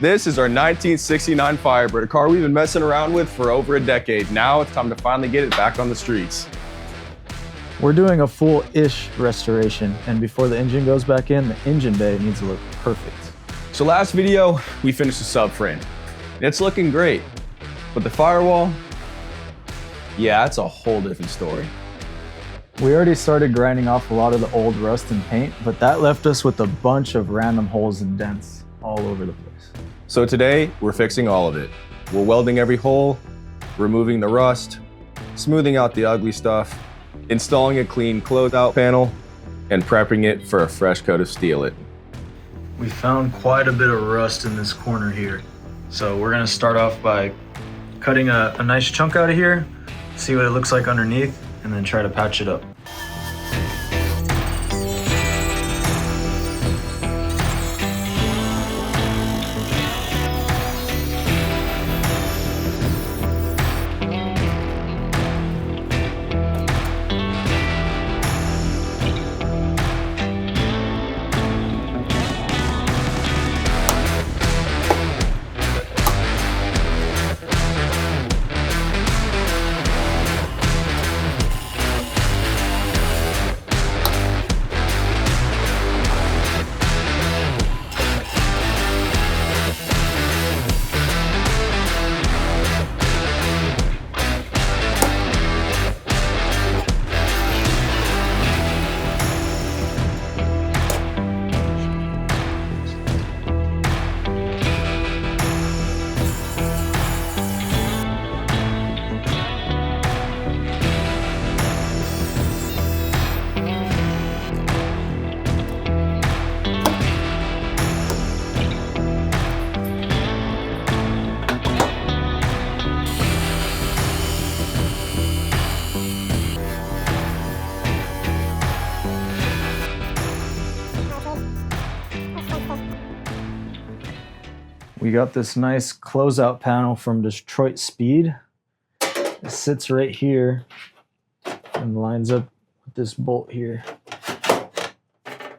This is our 1969 Firebird, a car we've been messing around with for over a decade. Now it's time to finally get it back on the streets. We're doing a full-ish restoration, and before the engine goes back in, the engine bay needs to look perfect. So last video, we finished the subframe. It's looking great, but the firewall, yeah, that's a whole different story. We already started grinding off a lot of the old rust and paint, but that left us with a bunch of random holes and dents all over the place. So today, we're fixing all of it. We're welding every hole, removing the rust, smoothing out the ugly stuff, installing a clean closeout panel, and prepping it for a fresh coat of Steel-It. We found quite a bit of rust in this corner here. So we're gonna start off by cutting a nice chunk out of here, see what it looks like underneath, and then try to patch it up. We got this nice closeout panel from Detroit Speed. It sits right here and lines up with this bolt here.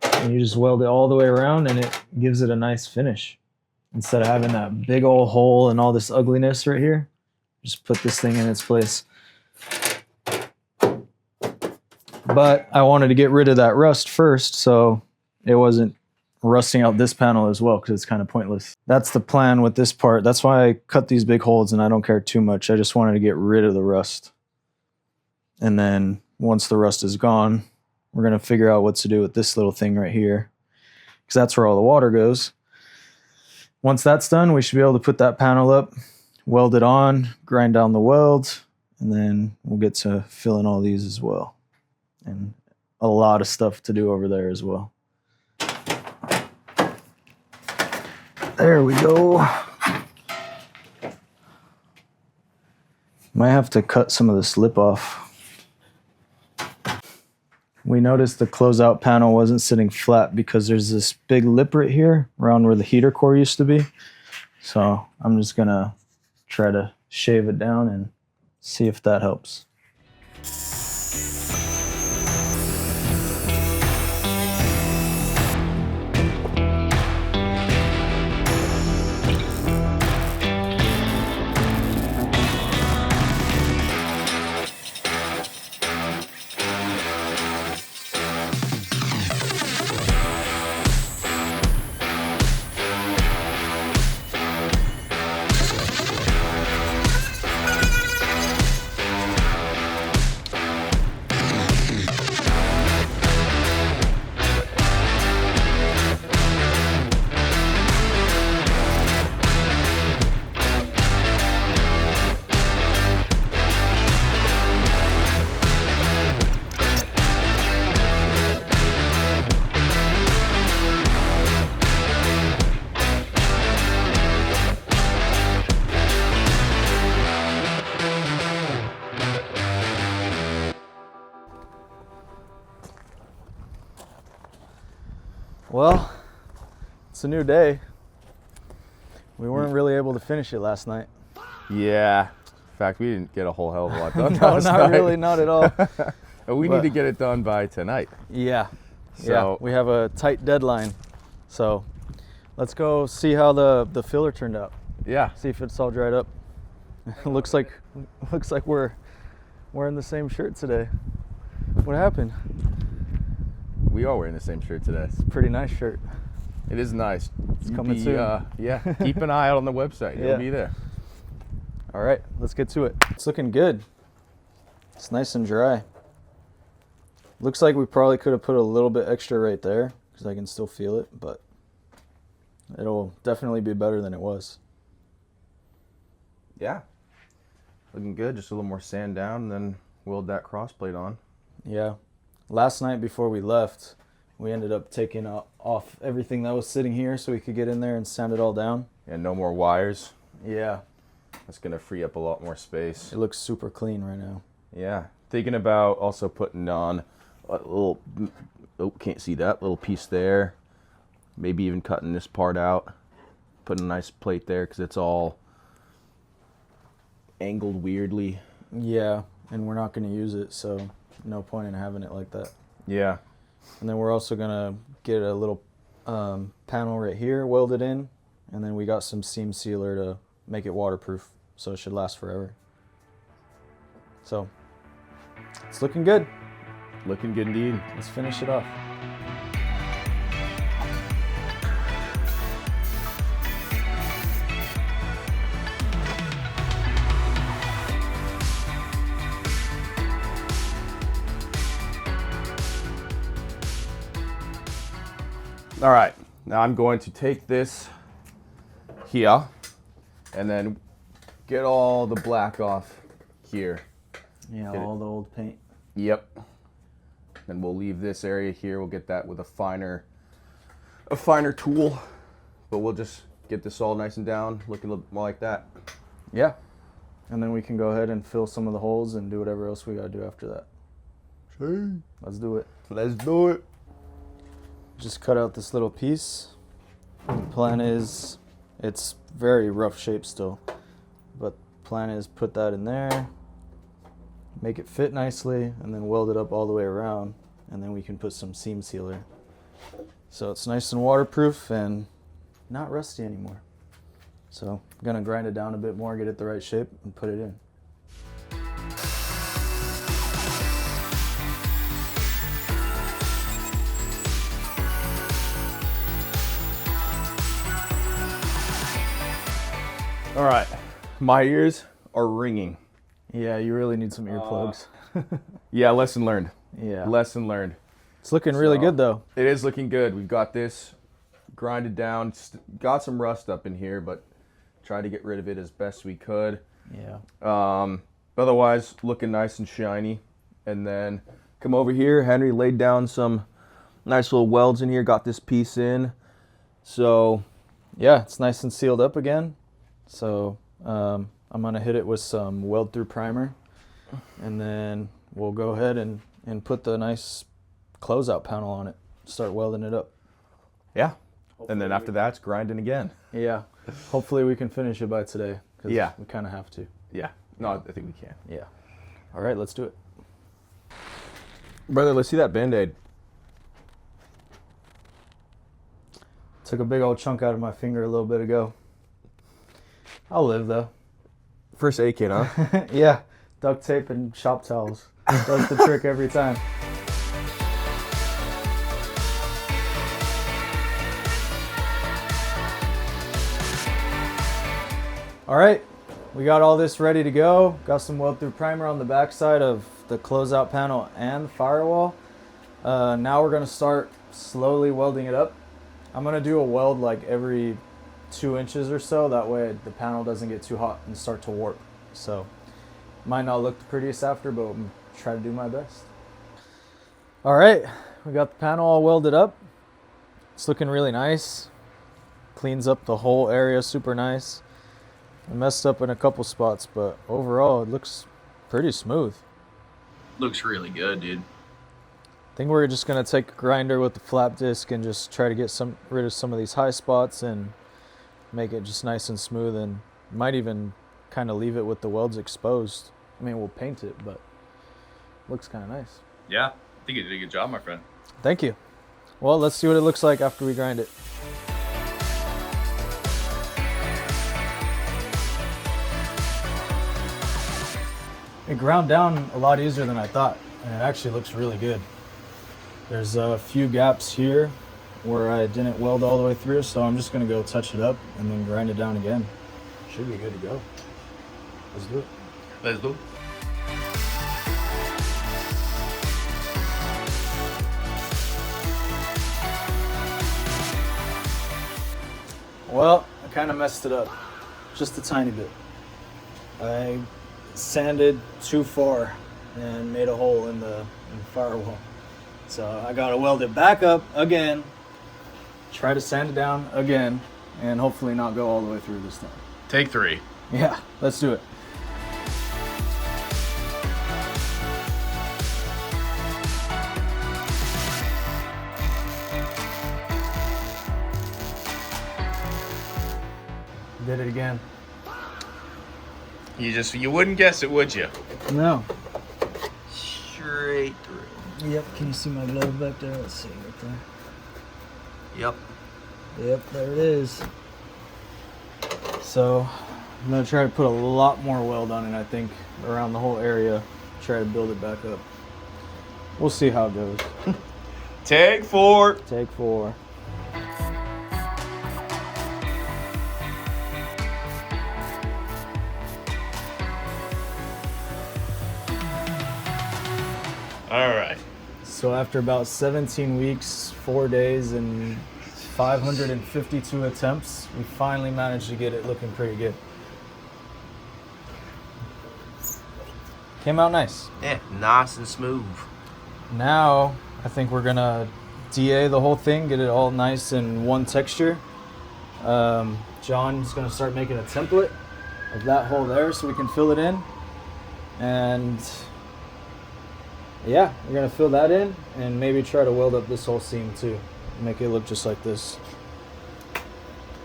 And you just weld it all the way around and it gives it a nice finish. Instead of having that big old hole and all this ugliness right here, just put this thing in its place. But I wanted to get rid of that rust first, so it wasn't rusting out this panel as well, because it's kind of pointless. That's the plan with this part. That's why I cut these big holes, and I don't care too much. I just wanted to get rid of the rust. And then once the rust is gone, we're going to figure out what to do with this little thing right here, because that's where all the water goes. Once that's done, we should be able to put that panel up, weld it on, grind down the weld, and then we'll get to filling all these as well. And a lot of stuff to do over there as well. There we go. Might have to cut some of the slip off. We noticed the closeout panel wasn't sitting flat because there's this big lip right here around where the heater core used to be. So I'm just gonna try to shave it down and see if that helps. Well, it's a new day. We weren't really able to finish it last night. Yeah. In fact, we didn't get a whole hell of a lot done No, last not night. really, not at all. We need to get it done by tonight. Yeah. So we have a tight deadline. So Let's go see how the filler turned out. Yeah. See if it's all dried up. looks like we're wearing the same shirt today. What happened? We are wearing the same shirt today. It's a pretty nice shirt. It is nice. It's coming soon. Yeah, keep an eye out on the website. It'll be there. All right, let's get to it. It's looking good. It's nice and dry. Looks like we probably could have put a little bit extra right there because I can still feel it, but it'll definitely be better than it was. Yeah. Looking good. Just a little more sand down and then weld that crossplate on. Yeah. Last night before we left, we ended up taking off everything that was sitting here so we could get in there and sand it all down. And no more wires. Yeah. That's going to free up a lot more space. It looks super clean right now. Yeah. Thinking about also putting on a little, oh, can't see that, little piece there. Maybe even cutting this part out. Putting a nice plate there because it's all angled weirdly. Yeah, and we're not going to use it, so no point in having it like that. Yeah. And then we're also going to get a little panel right here welded in, and then we got some seam sealer to make it waterproof, so it should last forever. So, it's looking good. Looking good indeed. Let's finish it off. All right, now I'm going to take this here and then get all the black off here. Yeah, Get all the old paint. Yep. Then we'll leave this area here. We'll get that with a finer tool, but we'll just get this all nice and down, looking a little more like that. Yeah. And then we can go ahead and fill some of the holes and do whatever else we gotta do after that. Sure. Let's do it. Let's do it. Just cut out this little piece. The plan is, it's very rough shape still, but plan is put that in there, make it fit nicely, and then weld it up all the way around, and then we can put some seam sealer. So it's nice and waterproof and not rusty anymore. So I'm gonna grind it down a bit more, get it the right shape, and put it in. All right, my ears are ringing. Yeah, you really need some earplugs. Yeah, lesson learned. Yeah. Lesson learned. It's looking really good though. It is looking good. We've got this grinded down. Got some rust up in here, but tried to get rid of it as best we could. Yeah. Otherwise, looking nice and shiny. And then come over here. Henry laid down some nice little welds in here. Got this piece in. So Yeah, it's nice and sealed up again. So I'm gonna hit it with some weld through primer, and then we'll go ahead and put the nice closeout panel on it. Start welding it up. yeah. And then after that, it's grinding again. Yeah. Hopefully we can finish it by today. 'Cause Yeah. we kind of have to. Yeah. No, I think we can. Yeah. All right, let's do it. Brother, let's see that Band-Aid. Took a big old chunk out of my finger a little bit ago. I'll live though. First aid kit, huh? Yeah. Duct tape and shop towels. Does the trick every time. All right, we got all this ready to go. Got some weld through primer on the back side of the closeout panel and the firewall. Now we're gonna start slowly welding it up. I'm gonna do a weld like every 2 inches or so. That way the panel doesn't get too hot and start to warp. So might not look the prettiest after, but I'm try to do my best. All right, we got the panel all welded up. It's looking really nice. Cleans up the whole area super nice. I messed up in a couple spots, but overall it looks pretty smooth. Looks really good, dude. I think we're just gonna take a grinder with the flap disc and just try to get rid of some of these high spots and make it just nice and smooth, and might even kind of leave it with the welds exposed. I mean, we'll paint it, but looks kind of nice. Yeah, I think you did a good job, my friend. Thank you. Well, let's see what it looks like after we grind it. It ground down a lot easier than I thought, and it actually looks really good. There's a few gaps here where I didn't weld all the way through, so I'm just gonna go touch it up and then grind it down again. Should be good to go. Let's do it. Let's do. Well, I kind of messed it up, just a tiny bit. I sanded too far and made a hole in the firewall. So I gotta weld it back up again, try to sand it down again, and hopefully not go all the way through this time. Take 3. Yeah, let's do it. Did it again. You wouldn't guess it, would you? No. Straight through. Yep, can you see my glove back there? Let's see, right there. Yep. Yep, there it is. So I'm gonna try to put a lot more weld on it, I think, around the whole area. Try to build it back up. We'll see how it goes. Take 4. Take 4. All right. So after about 17 weeks, 4 days, and 552 attempts, we finally managed to get it looking pretty good. Came out nice. Yeah, nice and smooth. Now, I think we're gonna DA the whole thing, get it all nice in one texture. John's gonna start making a template of that hole there so we can fill it in. And yeah, we're gonna fill that in and maybe try to weld up this whole seam too. Make it look just like this.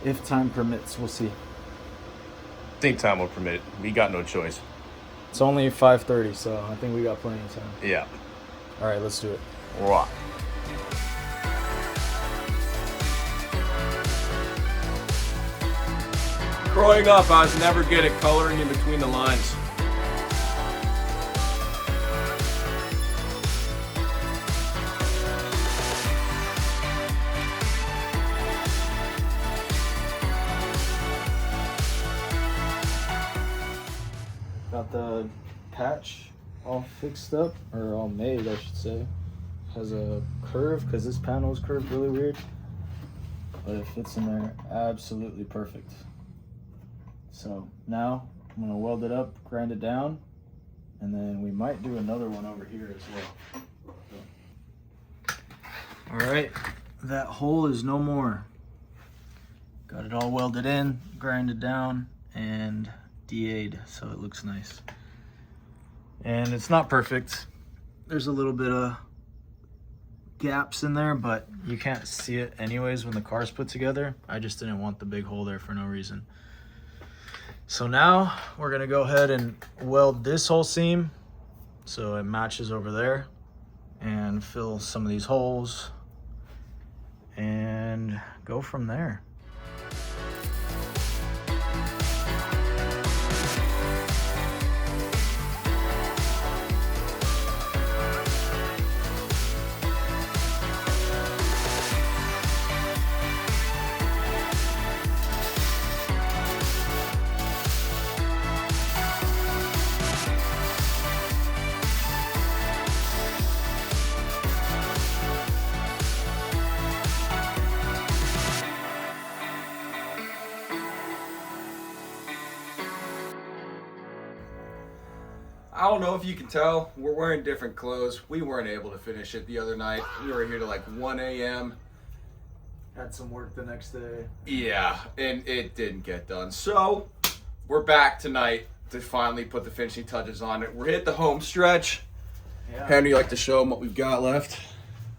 If time permits, we'll see. I think time will permit it. We got no choice. It's only 5:30, so I think we got plenty of time. Yeah. All right, let's do it. Rock. Growing up, I was never good at coloring in between the lines. Got the patch all fixed up, or all made, I should say. Has a curve, because this panel is curved really weird. But it fits in there absolutely perfect. So now I'm gonna weld it up, grind it down, and then we might do another one over here as well. All right, that hole is no more. Got it all welded in, grinded down, and DA'd, so it looks nice. And it's not perfect. There's a little bit of gaps in there, but you can't see it anyways when the car's put together. I just didn't want the big hole there for no reason. So now we're gonna go ahead and weld this whole seam so it matches over there, and fill some of these holes and go from there. I don't know if you can tell, we're wearing different clothes. We weren't able to finish it the other night. We were here till like 1 a.m. Had some work the next day. Yeah, and it didn't get done. So, we're back tonight to finally put the finishing touches on it. We're hit the home stretch. Yeah. Henry, you like to show them what we've got left?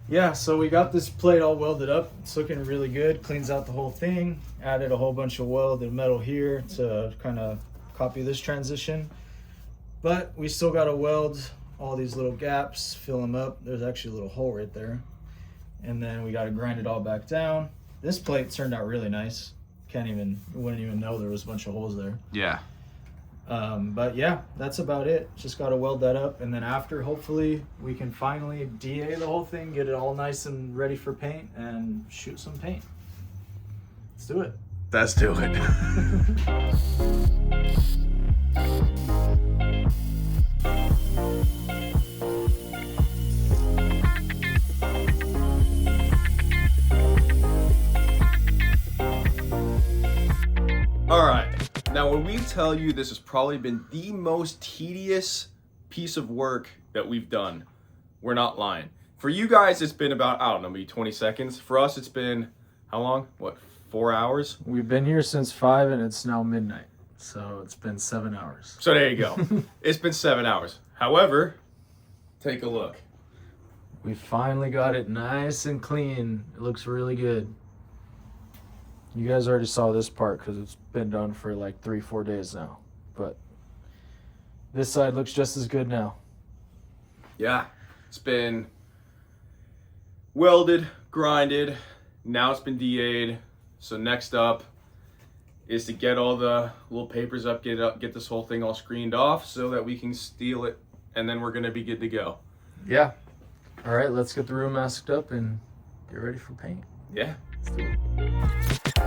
Yeah, so we got this plate all welded up. It's looking really good. Cleans out the whole thing. Added a whole bunch of welded metal here to kind of copy this transition. But we still got to weld all these little gaps, fill them up. There's actually a little hole right there. And then we got to grind it all back down. This plate turned out really nice. Wouldn't even know there was a bunch of holes there. Yeah. But yeah, that's about it. Just got to weld that up, and then after, hopefully, we can finally DA the whole thing, get it all nice and ready for paint, and shoot some paint. Let's do it. Let's do it. All right. Now, when we tell you this has probably been the most tedious piece of work that we've done, we're not lying. For you guys, it's been about, I don't know, maybe 20 seconds. For us, it's been, how long? What, 4 hours? We've been here since 5, and it's now midnight. So it's been 7 hours. So there you go. It's been 7 hours. However, take a look. We finally got it nice and clean. It looks really good. You guys already saw this part because it's been done for like 3-4 days now. But this side looks just as good now. Yeah, it's been welded, grinded. Now it's been DA'd. So next up is to get all the little papers up, get this whole thing all screened off so that we can steel it, and then we're gonna be good to go. Yeah. All right, let's get the room masked up and get ready for paint. Yeah. Let's do it.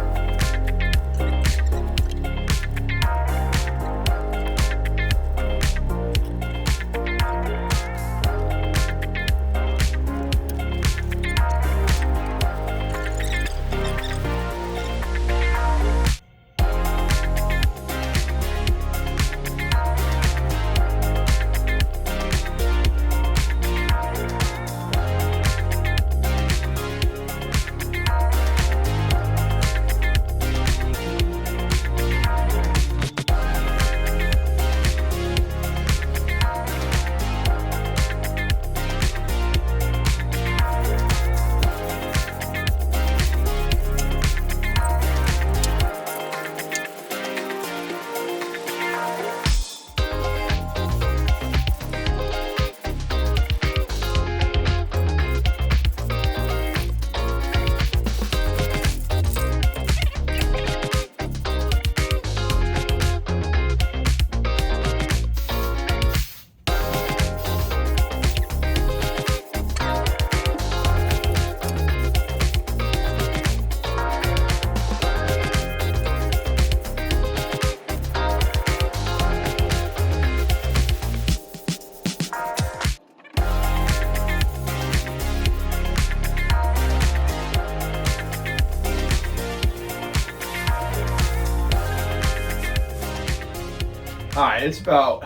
All right, it's about,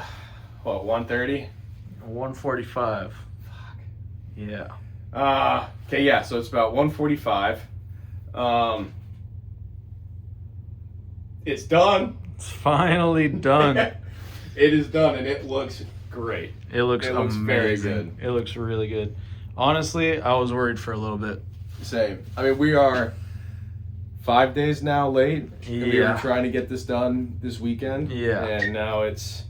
what, 1:30? 1:45. Yeah. Okay, yeah, so it's about 1:45. It's done. It's finally done. It is done, and it looks great. It looks amazing. Very good. It looks really good. Honestly, I was worried for a little bit. Same. I mean, we are 5 days now late. And we were Yeah. trying to get this done this weekend. Yeah. And now it's,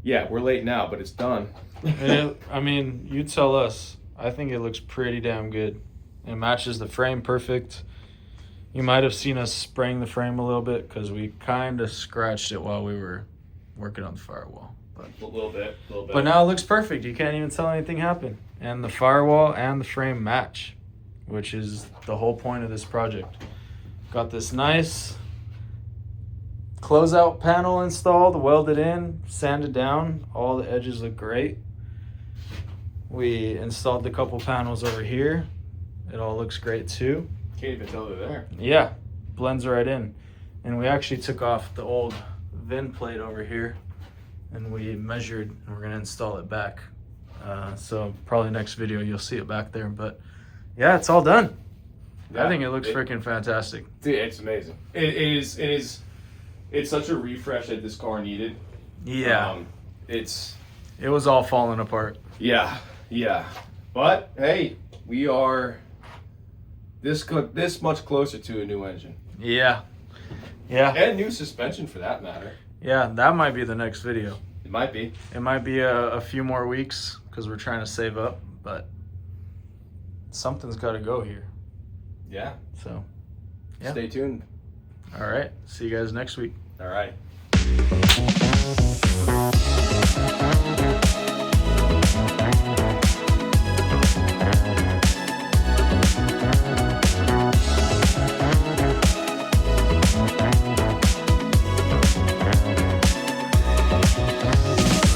yeah, we're late now, but it's done. I mean, you tell us. I think it looks pretty damn good. It matches the frame perfect. You might have seen us spraying the frame a little bit because we kind of scratched it while we were working on the firewall. A little bit. But now it looks perfect. You can't even tell anything happened. And the firewall and the frame match, which is the whole point of this project. Got this nice closeout panel installed, welded in, sanded down. All the edges look great. We installed a couple panels over here. It all looks great too. Can't even tell they're there. Yeah, blends right in. And we actually took off the old VIN plate over here and we measured and we're gonna install it back. So probably next video you'll see it back there, but yeah, it's all done. Yeah, I think it looks freaking fantastic. Dude, it's amazing. It's such a refresh that this car needed. Yeah, It's, it was all falling apart. yeah. But hey, we are this much closer to a new engine. Yeah, And new suspension for that matter. yeah, that might be the next video. It might be. It might be a few more weeks because we're trying to save up, but something's got to go here. Yeah. So, yeah. Stay tuned. All right. See you guys next week. All right.